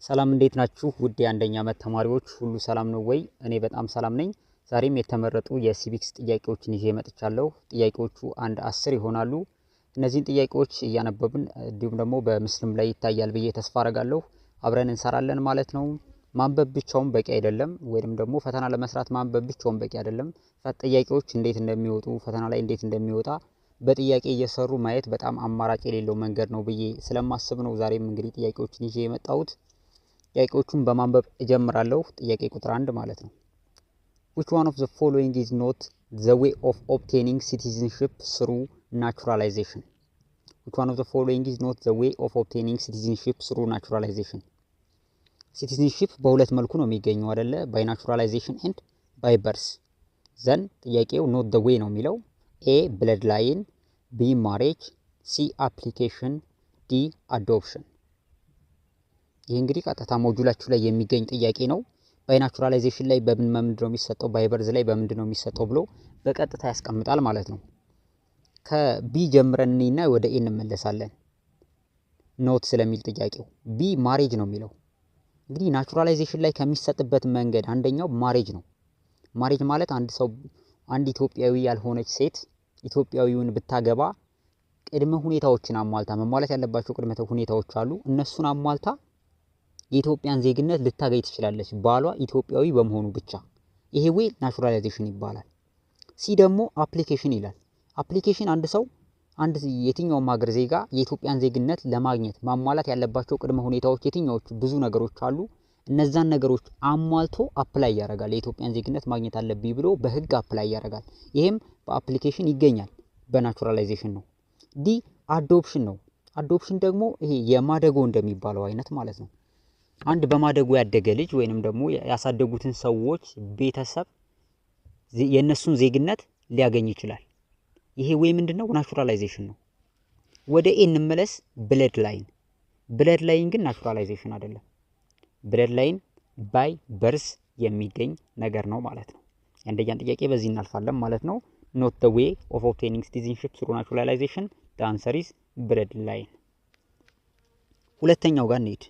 ሰላም እንዴት ናችሁ? ውድ የአንደኛ ዓመት ተማሪዎች ሁሉ ሰላም ነው ወይ? እኔ በጣም ሰላም ነኝ። ዛሬም የተመረጡ የሲቪክስ ጥያቄዎችን ይዤ መጥቻለሁ። ጥያቄዎቹ 10 ይሆናሉ። እነዚህን ጥያቄዎች እያነበብን እንዲሁም ደግሞ በምስልም ላይ ይታያል ብዬ ተስፋ አደርጋለሁ። አብረን እንሰራለን ማለት ነው። ማንበብ ብቻውን በቂ አይደለም፣ ወይንም ደግሞ ፈተና ለመስራት ማንበብ ብቻውን በቂ አይደለም። ጥያቄዎች እንዴት እንደሚወጡ ፈተና ላይ እንዴት እንደሚወጣ በጥያቄ እየሰሩ ማየት በጣም አማራጭ የሌለው መንገድ ነው ብዬ ስለማስብ ነው ዛሬም እንግዲህ ጥያቄዎችን ይዤ የመጣሁት። ጥያቄዎቹን በማንበብ እጀምራለሁ። ጥያቄ ቁጥር 1 ማለት ነው። Which one of the following is not the way of obtaining citizenship through naturalization? Which one of the following is not the way of obtaining citizenship through naturalization? Citizenship በሁለት መልኩ ነው የሚገኘው አይደለ? by naturalization and by birth. then ጥያቄው not the way ነው የሚለው A bloodline, B marriage, C application, D adoption. ይህ እንግዲህ ቀጥታ ሞጁላችሁ ላይ የሚገኝ ጥያቄ ነው። ባይ ናቹራላይዜሽን ላይ በምን ነው የሚሰጠው፣ ባይ በርዝ ላይ በምንድን ነው የሚሰጠው ብሎ በቀጥታ ያስቀምጣል ማለት ነው። ከቢ ጀምረን እና ወደ ኤ እንመለሳለን። ኖት ስለሚል ጥያቄው ቢ ማሬጅ ነው የሚለው። እንግዲህ ናቹራላይዜሽን ላይ ከሚሰጥበት መንገድ አንደኛው ማሬጅ ነው። ማሬጅ ማለት አንድ ኢትዮጵያዊ ያልሆነች ሴት ኢትዮጵያዊውን ብታገባ ቅድመ ሁኔታዎችን አሟልታ መሟላት ያለባቸው ቅድመ ሁኔታዎች አሉ። እነሱን አሟልታ የኢትዮጵያን ዜግነት ልታገኝ ትችላለች ባሏ ኢትዮጵያዊ በመሆኑ ብቻ። ይሄ ወይ ናቹራላይዜሽን ይባላል። ሲ ደግሞ አፕሊኬሽን ይላል። አፕሊኬሽን አንድ የትኛውም ሀገር ዜጋ የኢትዮጵያን ዜግነት ለማግኘት ማሟላት ያለባቸው ቅድመ ሁኔታዎች የትኛዎቹ ብዙ ነገሮች አሉ። እነዛን ነገሮች አሟልቶ አፕላይ ያደርጋል። የኢትዮጵያን ዜግነት ማግኘት አለብኝ ብሎ በህግ አፕላይ ያደርጋል። ይሄም በአፕሊኬሽን ይገኛል፣ በናቹራላይዜሽን ነው። ዲ አዶፕሽን ነው። አዶፕሽን ደግሞ ይሄ የማደጎ እንደሚባለው አይነት ማለት ነው። አንድ በማደጎ ያደገ ልጅ ወይንም ደግሞ ያሳደጉትን ሰዎች ቤተሰብ የነሱን ዜግነት ሊያገኝ ይችላል። ይሄ ወይ ምንድነው? ናቹራላይዜሽን ነው። ወደ ኤ እንመለስ። ብለድ ላይን ግን ናቹራላይዜሽን አይደለም። ብለድ ላይን ባይ በርዝ የሚገኝ ነገር ነው ማለት ነው። አንደኛን ጥያቄ በዚህ እናልፋለን ማለት ነው። not the way of obtaining citizenship through naturalization. the answer is blood line. ሁለተኛው ጋር እንሂድ።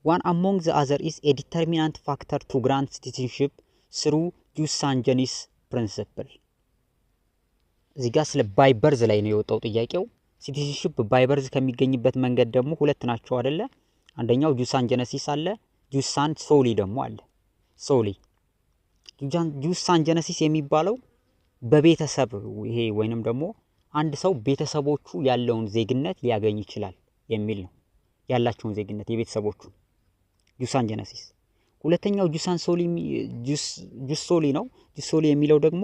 One among the other is a determinant factor to grant citizenship through jus sanguinis principle. እዚህ ጋር ስለ ባይ በርዝ ላይ ነው የወጣው ጥያቄው። ሲቲዝንሺፕ ባይ በርዝ ከሚገኝበት መንገድ ደግሞ ሁለት ናቸው አይደለ? አንደኛው ጁስ ሳንጀነሲስ አለ፣ ጁስ ሳን ሶሊ ደግሞ አለ። ጁስ ሳንጀነሲስ የሚባለው በቤተሰብ ይሄ ወይንም ደግሞ አንድ ሰው ቤተሰቦቹ ያለውን ዜግነት ሊያገኝ ይችላል የሚል ነው። ያላቸውን ዜግነት የቤተሰቦቹን ጁስ ሳንጀነሲስ። ሁለተኛው ጁስ ሶሊ ነው። ጁስ ሶሊ የሚለው ደግሞ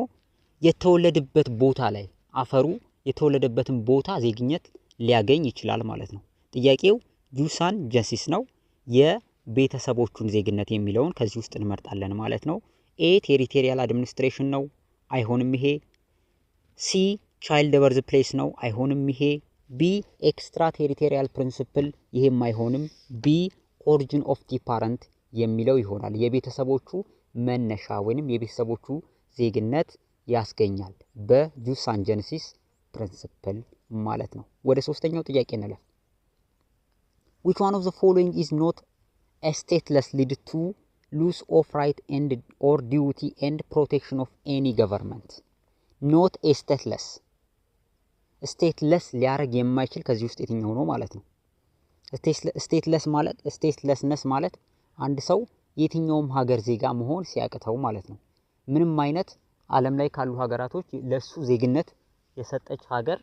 የተወለደበት ቦታ ላይ አፈሩ የተወለደበትን ቦታ ዜግነት ሊያገኝ ይችላል ማለት ነው። ጥያቄው ጁስ ሳንጀነሲስ ነው። የቤተሰቦቹን ዜግነት የሚለውን ከዚህ ውስጥ እንመርጣለን ማለት ነው። ኤ ቴሪቶሪያል አድሚኒስትሬሽን ነው፣ አይሆንም ይሄ። ሲ ቻይልድ በርዝ ፕሌስ ነው፣ አይሆንም ይሄ። ቢ ኤክስትራ ቴሪቶሪያል ፕሪንሲፕል፣ ይሄም አይሆንም። ቢ ኦሪጂን ኦፍ ዲ ፓረንት የሚለው ይሆናል። የቤተሰቦቹ መነሻ ወይንም የቤተሰቦቹ ዜግነት ያስገኛል በጁስ ሳንጀነሲስ ፕሪንሲፕል ማለት ነው። ወደ ሶስተኛው ጥያቄ እንለፍ። which one of the following is not a stateless lead to loss of right and or duty and protection of any government? not a stateless ሊያረግ የማይችል ከዚህ ውስጥ የትኛው ነው ማለት ነው? ስቴትለስነስ ማለት አንድ ሰው የትኛውም ሀገር ዜጋ መሆን ሲያቅተው ማለት ነው። ምንም አይነት ዓለም ላይ ካሉ ሀገራቶች ለሱ ዜግነት የሰጠች ሀገር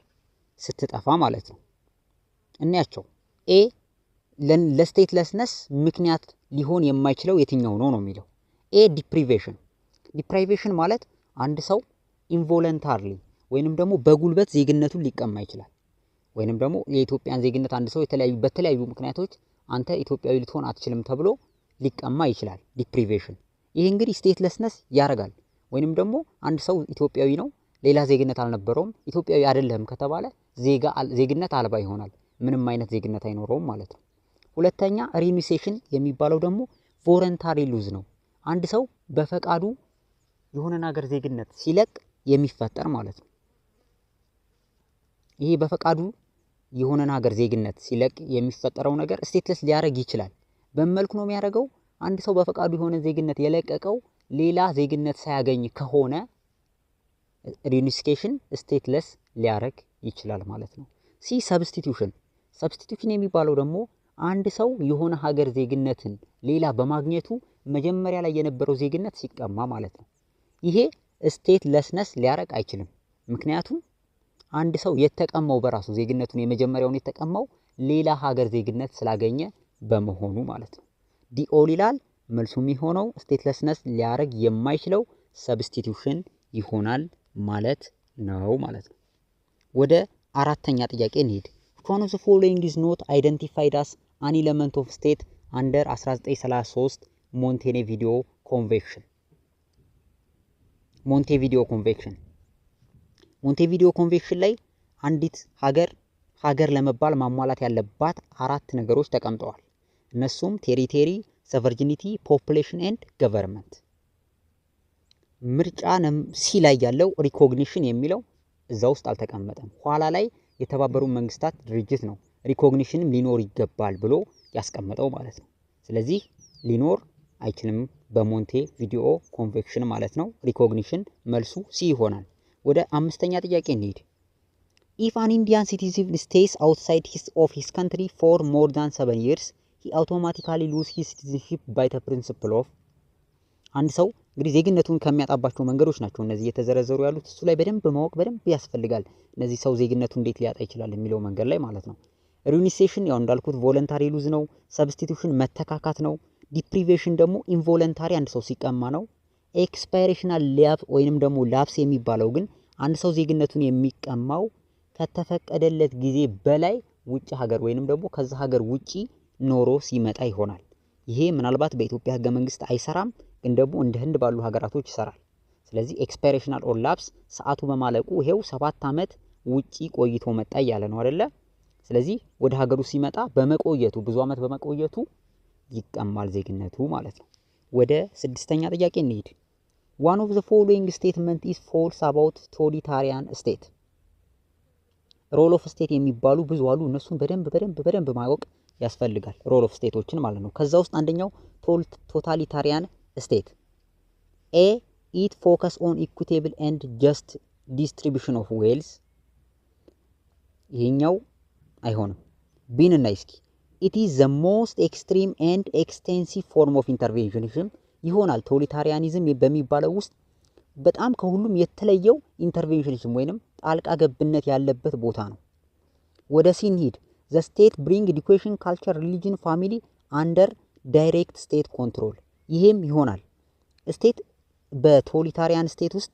ስትጠፋ ማለት ነው። እንያቸው። ኤ ለስቴትለስነስ ምክንያት ሊሆን የማይችለው የትኛው ነው የሚለው። ኤ ዲፕሪቬሽን ማለት አንድ ሰው ኢንቮለንታሪሊ ወይንም ደግሞ በጉልበት ዜግነቱን ሊቀማ ይችላል። ወይንም ደግሞ የኢትዮጵያን ዜግነት አንድ ሰው በተለያዩ ምክንያቶች አንተ ኢትዮጵያዊ ልትሆን አትችልም ተብሎ ሊቀማ ይችላል። ዲፕሪቬሽን ይሄ እንግዲህ ስቴትለስነስ ያረጋል። ወይንም ደግሞ አንድ ሰው ኢትዮጵያዊ ነው፣ ሌላ ዜግነት አልነበረውም፣ ኢትዮጵያዊ አይደለም ከተባለ ዜግነት አልባ ይሆናል። ምንም አይነት ዜግነት አይኖረውም ማለት ነው። ሁለተኛ ሪኒሴሽን የሚባለው ደግሞ ቮለንታሪ ሉዝ ነው። አንድ ሰው በፈቃዱ የሆነ ነገር ዜግነት ሲለቅ የሚፈጠር ማለት ነው። ይሄ በፈቃዱ የሆነን ሀገር ዜግነት ሲለቅ የሚፈጠረው ነገር ስቴትለስ ሊያረግ ይችላል። በመልኩ ነው የሚያደርገው። አንድ ሰው በፈቃዱ የሆነ ዜግነት የለቀቀው ሌላ ዜግነት ሳያገኝ ከሆነ ሪዩኒፊኬሽን ስቴትለስ ሊያረግ ይችላል ማለት ነው። ሲ ሰብስቲቱሽን የሚባለው ደግሞ አንድ ሰው የሆነ ሀገር ዜግነትን ሌላ በማግኘቱ መጀመሪያ ላይ የነበረው ዜግነት ሲቀማ ማለት ነው። ይሄ ስቴትለስነስ ሊያረግ አይችልም። ምክንያቱም አንድ ሰው የተቀማው በራሱ ዜግነቱን የመጀመሪያውን የተቀማው ሌላ ሀገር ዜግነት ስላገኘ በመሆኑ ማለት ነው። ዲኦል ይላል። መልሱ የሚሆነው ስቴትለስነስ ሊያረግ የማይችለው ሰብስቲቱሽን ይሆናል ማለት ነው ማለት ነው። ወደ አራተኛ ጥያቄ እንሂድ። One of the following is not identified as an element of state under 1933 ሞንቴቪዲዮ ኮንቬንሽን ላይ አንዲት ሀገር ለመባል ማሟላት ያለባት 4 ነገሮች ተቀምጠዋል። እነሱም ቴሪቶሪ፣ ሰቨርጂኒቲ፣ ፖፑሌሽን ኤንድ ገቨርንመንት። ምርጫ ሲ ላይ ያለው ሪኮግኒሽን የሚለው እዛ ውስጥ አልተቀመጠም። ኋላ ላይ የተባበሩት መንግስታት ድርጅት ነው ሪኮግኒሽንም ሊኖር ይገባል ብሎ ያስቀመጠው ማለት ነው። ስለዚህ ሊኖር አይችልም በሞንቴቪዲዮ ኮንቬንሽን ማለት ነው። ሪኮግኒሽን መልሱ ሲ ይሆናል። ወደ አምስተኛ ጥያቄ እንሂድ። If an Indian citizen stays outside of his country for more than 7 years, he automatically loses his citizenship by the principle of አንድ ሰው እንግዲህ ዜግነቱን ከሚያጣባቸው መንገዶች ናቸው እነዚህ የተዘረዘሩ ያሉት። እሱ ላይ በደንብ ማወቅ በደንብ ያስፈልጋል። እነዚህ ሰው ዜግነቱን እንዴት ሊያጣ ይችላል የሚለው መንገድ ላይ ማለት ነው። ሪዩኒፊኬሽን ያው እንዳልኩት ቮለንታሪ ሉዝ ነው። ሰብስቲቱሽን መተካካት ነው። ዲፕሪቬሽን ደግሞ ኢንቮለንታሪ አንድ ሰው ሲቀማ ነው። ኤክስፓይሬሽናል ላፕስ ወይንም ደግሞ ላፕስ የሚባለው ግን አንድ ሰው ዜግነቱን የሚቀማው ከተፈቀደለት ጊዜ በላይ ውጭ ሀገር ወይንም ደግሞ ከዛ ሀገር ውጪ ኖሮ ሲመጣ ይሆናል። ይሄ ምናልባት በኢትዮጵያ ህገ መንግስት አይሰራም፣ ግን ደግሞ እንደ ህንድ ባሉ ሀገራቶች ይሰራል። ስለዚህ ኤክስፓይሬሽናል ኦር ላፕስ ሰዓቱ በማለቁ ይሄው 7 ዓመት ውጪ ቆይቶ መጣ እያለ ነው አይደለ? ስለዚህ ወደ ሀገሩ ሲመጣ በመቆየቱ ብዙ ዓመት በመቆየቱ ይቀማል ዜግነቱ ማለት ነው። ወደ 6ኛ ጥያቄ እንሂድ። One of the following statement is false about totalitarian state. ሮል ኦፍ ስቴት የሚባሉ ብዙ አሉ። እነሱን በደንብ ማወቅ ያስፈልጋል። ሮል ኦፍ ስቴቶችን ማለት ነው። ከዛ ውስጥ አንደኛው ቶታሊታሪያን ስቴት ኤ ኢት ፎከስ ኦን ኢኩቴብል ኤንድ ጀስት ዲስትሪቢዩሽን ኦፍ ዌልዝ። ይሄኛው አይሆንም። ቢን እና እስኪ ኢት ኢዝ ዘ ሞስት ኤክስትሪም ኤንድ ኤክስቴንሲቭ ፎርም ኦፍ ኢንተርቬንሽኒዝም ይሆናል። ቶታሊታሪያኒዝም በሚባለው ውስጥ በጣም ከሁሉም የተለየው ኢንተርቬንሽኒዝም ወይንም ጣልቃ ገብነት ያለበት ቦታ ነው። ወደ ሲን ሂድ። ዘ ስቴት ብሪንግ ኤዱኬሽን፣ ካልቸር፣ ሪሊጅን፣ ፋሚሊ አንደር ዳይሬክት ስቴት ኮንትሮል። ይሄም ይሆናል። ስቴት በቶታሊታሪያን ስቴት ውስጥ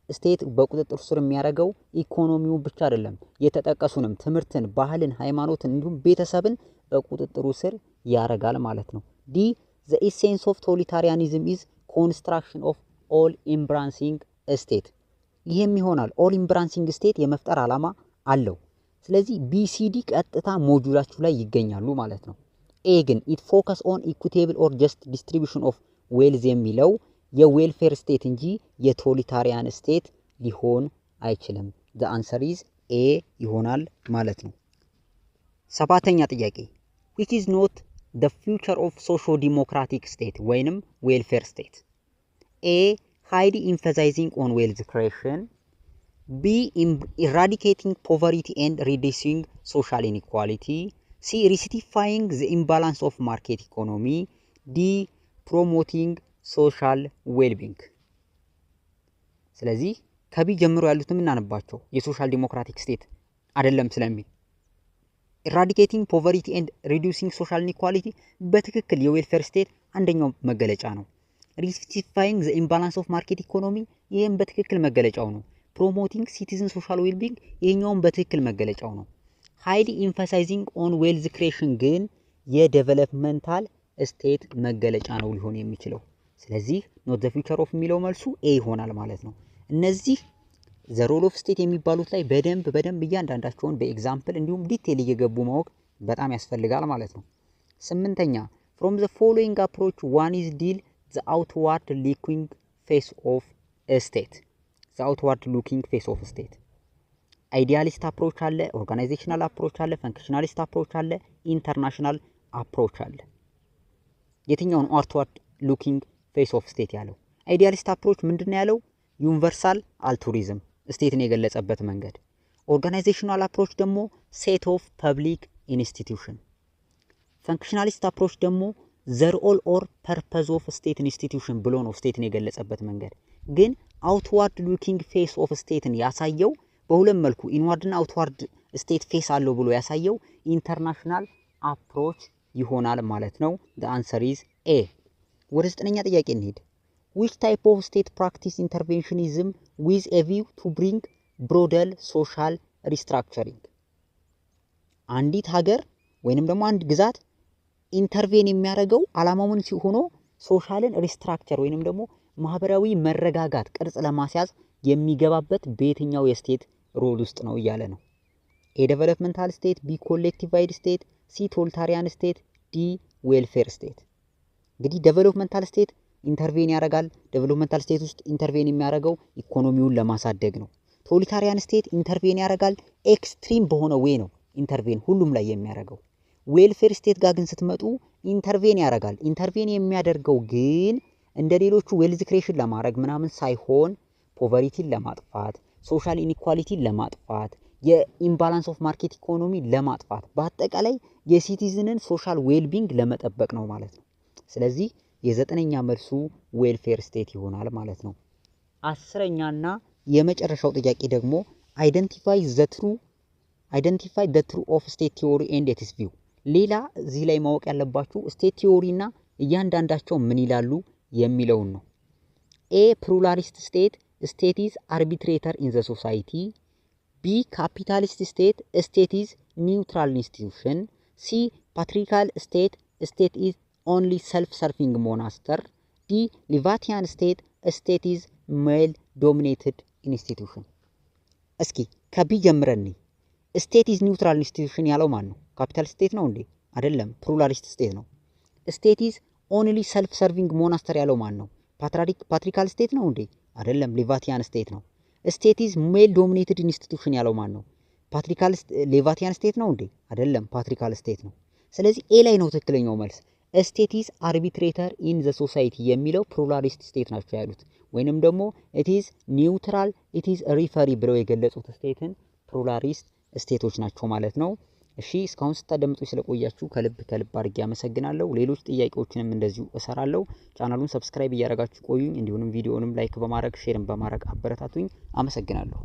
ስቴት በቁጥጥር ስር የሚያደርገው ኢኮኖሚውን ብቻ አይደለም፣ የተጠቀሱንም ትምህርትን፣ ባህልን፣ ሃይማኖትን እንዲሁም ቤተሰብን በቁጥጥሩ ስር ያደርጋል ማለት ነው። ዲ ዘ ኢሴንስ ኦፍ ቶታሊታሪያኒዝም ኢዝ ኮንስትራክሽን ኦፍ ኦል ኢምብራንሲንግ ስቴት። ይሄም ይሆናል። ኦል ኢምብራንሲንግ ስቴት የመፍጠር ዓላማ አለው። ስለዚህ ቢሲዲ ቀጥታ ሞጁላችሁ ላይ ይገኛሉ ማለት ነው። ኤ ግን ኢት ፎከስ ኦን ኢኩቴብል ኦር ጀስት ዲስትሪቢዩሽን ኦፍ ዌልዝ የሚለው የዌልፌር ስቴት እንጂ የቶታሊታሪያን ስቴት ሊሆን አይችልም። ዘ አንሰር ኢዝ ኤ ይሆናል ማለት ነው። 7ኛ ጥያቄ which is not the future of socio democratic state ወይንም ዌልፌር ስቴት? ኤ highly emphasizing on wealth creation, B eradicating poverty and reducing social inequality, C rectifying the imbalance of market economy, D promoting social well-being። ስለዚህ ከቢ ጀምሮ ያሉትም እናነባቸው የሶሻል ዲሞክራቲክ ስቴት አይደለም ስለሚል eradicating poverty and reducing social inequality በትክክል የዌልፌር ስቴት አንደኛው መገለጫ ነው። rectifying the imbalance of market economy ይሄም በትክክል መገለጫው ነው። promoting citizen social well-being ይሄኛውም በትክክል መገለጫው ነው። highly emphasizing on wealth creation ግን የዴቨሎፕመንታል ስቴት መገለጫ ነው ሊሆን የሚችለው። ስለዚህ not the future of የሚለው መልሱ ኤ ይሆናል ማለት ነው። እነዚህ the role of state የሚባሉት ላይ በደንብ እያንዳንዳቸውን በኤግዛምፕል እንዲሁም ዲቴል እየገቡ ማወቅ በጣም ያስፈልጋል ማለት ነው። 8ኛ from the following approach one is deal the outward looking face of a state. the outward looking face of a state idealist approach አለ፣ organizational approach አለ፣ functionalist approach አለ፣ international approach አለ። የትኛውን አውትዋርድ ሉኪንግ ፌስ ኦፍ ስቴት ያለው? አይዲያሊስት አፕሮች ምንድነው ያለው? ዩኒቨርሳል አልቱሪዝም ስቴትን የገለጸበት መንገድ። ኦርጋናይዜሽናል አፕሮች ደግሞ ሴት ኦፍ ፐብሊክ ኢንስቲትዩሽን። ፈንክሽናሊስት አፕሮች ደግሞ ዘር ኦል ኦር ፐርፐዝ ኦፍ ስቴት ኢንስቲትዩሽን ብሎ ነው ስቴትን የገለጸበት መንገድ። ግን አውትዋርድ ሉኪንግ ፌስ ኦፍ ስቴትን ያሳየው በሁለት መልኩ ኢንዋርድ እና አውትዋርድ ስቴት ፌስ አለው ብሎ ያሳየው ኢንተርናሽናል አፕሮች ይሆናል ማለት ነው። the answer is A። ወደ 9ኛ ጥያቄ እንሄድ። which type of state practice interventionism with a view to bring broader social restructuring? አንዲት ሀገር ወይንም ደግሞ አንድ ግዛት ኢንተርቬን የሚያደርገው ዓላማው ምን ሲሆን ሶሻልን ሪስትራክቸር ወይንም ደግሞ ማህበራዊ መረጋጋት ቅርጽ ለማስያዝ የሚገባበት በየትኛው የስቴት ሮል ውስጥ ነው እያለ ነው። ኤ ዴቨሎፕመንታል ስቴት፣ ቢ ኮሌክቲቫይድ ስቴት፣ ሲ ቶታሊታሪያን ስቴት፣ ዲ ዌልፌር ስቴት። እንግዲህ ዴቨሎፕመንታል ስቴት ኢንተርቬን ያደርጋል። ዴቨሎፕመንታል ስቴት ውስጥ ኢንተርቬን የሚያደርገው ኢኮኖሚውን ለማሳደግ ነው። ቶታሊታሪያን ስቴት ኢንተርቬን ያደርጋል ኤክስትሪም በሆነ ዌይ ነው ኢንተርቬን ሁሉም ላይ የሚያደርገው። ዌልፌር ስቴት ጋር ግን ስትመጡ ኢንተርቬን ያደርጋል። ኢንተርቬን የሚያደርገው ግን እንደ ሌሎቹ ዌልዝ ክሬሽን ለማድረግ ምናምን ሳይሆን ፖቨርቲን ለማጥፋት፣ ሶሻል ኢኒኳሊቲን ለማጥፋት፣ የኢምባላንስ ኦፍ ማርኬት ኢኮኖሚ ለማጥፋት፣ በአጠቃላይ የሲቲዝንን ሶሻል ዌልቢንግ ለመጠበቅ ነው ማለት ነው። ስለዚህ የ9ኛ መልሱ ዌልፌር ስቴት ይሆናል ማለት ነው። 10ኛና የመጨረሻው ጥያቄ ደግሞ አይደንቲፋይ ዘ ትሩ ኦፍ ስቴት ቲዮሪ ኤንድ ኢትስ ቪው። ሌላ እዚህ ላይ ማወቅ ያለባችሁ ስቴት ቲዮሪ እና እያንዳንዳቸው ምን ይላሉ የሚለውን ነው። ኤ ፕሉራሊስት ስቴት ስቴት ኢዝ አርቢትሬተር ኢን ዘ ሶሳይቲ። ቢ ካፒታሊስት ስቴት ስቴት ኢዝ ኒውትራል ኢንስቲትዩሽን። ሲ ፓትሪካል ስቴት ስቴት ኢዝ ኦንሊ ሰልፍ ሰርቪንግ ሞናስተር። ዲ ሊቫቲያን ስቴት ስቴት ኢዝ ሜል ዶሚኔትድ ኢንስቲትዩሽን። እስኪ ከቢ ጀምረን ስቴት ኢዝ ኒውትራል ኢንስቲትዩሽን ያለው ማን ነው? ካፒታል ስቴት ነው እንዴ? አይደለም፣ ፕሉራሊስት ስቴት ነው። ስቴት ኢዝ ኦንሊ ሰልፍ ሰርቪንግ ሞናስተር ያለው ማን ነው? ፓትሪካል ስቴት ነው እንዴ? አይደለም፣ ሊቫቲያን ስቴት ነው። ስቴት ኢዝ ሜል ዶሚኔትድ ኢንስቲትዩሽን ያለው ማን ነው? ሊቫቲያን ስቴት ነው እንዴ? አይደለም፣ ፓትሪካል ስቴት ነው። ስለዚህ ኤ ላይ ነው ትክክለኛው መልስ። ስቴት ኢዝ አርቢትሬተር ኢን ዘ ሶሳይቲ የሚለው ፕሉራሊስት ስቴት ናቸው ያሉት፣ ወይንም ደግሞ ኢት ኢዝ ኒውትራል ኢት ኢዝ ሪፈሪ ብለው የገለጹት ስቴትን ፕሉራሊስት ስቴቶች ናቸው ማለት ነው። እሺ እስካሁን ስታደምጡ ስለቆያችሁ ከልብ አድርጌ አመሰግናለሁ። ሌሎች ጥያቄዎችንም እንደዚሁ እሰራለሁ። ቻናሉን ሰብስክራይብ እያደረጋችሁ ቆዩኝ። እንዲሁም ቪዲዮንም ላይክ በማድረግ ሼርም በማድረግ አበረታቱኝ። አመሰግናለሁ።